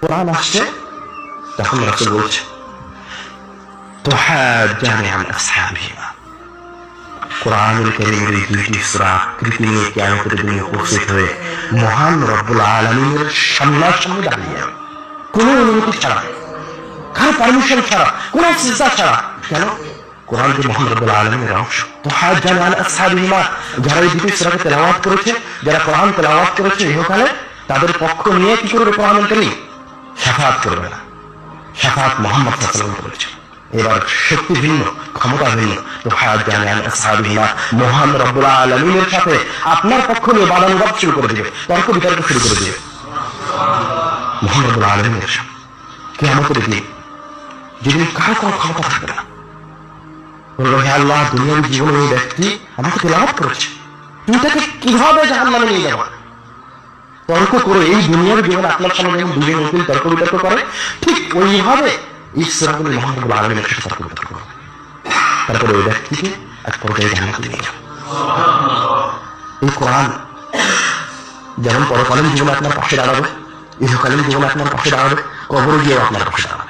কোরআন আসছে তখন রাসূল বলছে তুহাজ্জানি আন আসহাবিহিমা। কোরআনুল কারীমের এই দুইটি সূরা কৃতি নিয়ে কিয়ামতের দিনে উপস্থিত হয়ে মহান রব্বুল আলামিনের সামনাসামনি দাঁড়িয়ে যাবে, কোনো অনুমতি ছাড়া, কারো পারমিশন ছাড়া, কোনো সিজদা ছাড়া। কেন? কোরআন যে মহান রব্বুল আলামিনের অংশ। তুহাজ্জানি আন আসহাবিহিমা, যারা এই দুটি সূরাকে তেলাওয়াত করেছে, যারা কোরআন তেলাওয়াত করেছে ইহকালে, তাদের পক্ষ নিয়ে কি করবে কোরআনুল কারীম? শাফাআত করবে না। শাফাআত মুহাম্মদ সাল্লাল্লাহু আলাইহি ওয়াসাল্লাম করেছে। এবার শক্তি ভিন্ন, ক্ষমতা ভিন্ন। তুহাজ্জানি আন আসহাবিহিমা, মহান রব্বুল আলামিনের সাথে আপনার পক্ষ নিয়ে বাদানুবাদ শুরু করে দিবে, তর্ক বিতর্ক শুরু করে দিবে মহান রব্বুল আলামিনের সাথে। কিয়ামতের দিন যেদিন কারো কোনো ক্ষমতা থাকবে না, বলবো হে আল্লাহ, দুনিয়ার জীবনে এই ব্যক্তি আমাকে তেলাওয়াত করেছে, তুমি তাকে কিভাবে জাহান্নামে নিয়ে যাবে? তর্ক করে এই দুনিয়ার জীবনে আপনার সামনে যেমন দুজন উকিল তর্ক বিতর্ক করে, ঠিক ওইভাবে এই সূরাগুলো মহান রব্বুল আলামিনের সাথে তর্ক বিতর্ক করে, তারপরে ওই ব্যক্তিকে এক পর্যায়ে জান্নাতে নিয়ে যাবে। এই কোরআন যেমন পরকালীন জীবনে আপনার পাশে দাঁড়াবে, ইহকালীন জীবনে আপনার পাশে দাঁড়াবে, কবরে গিয়েও আপনার পাশে দাঁড়াবে।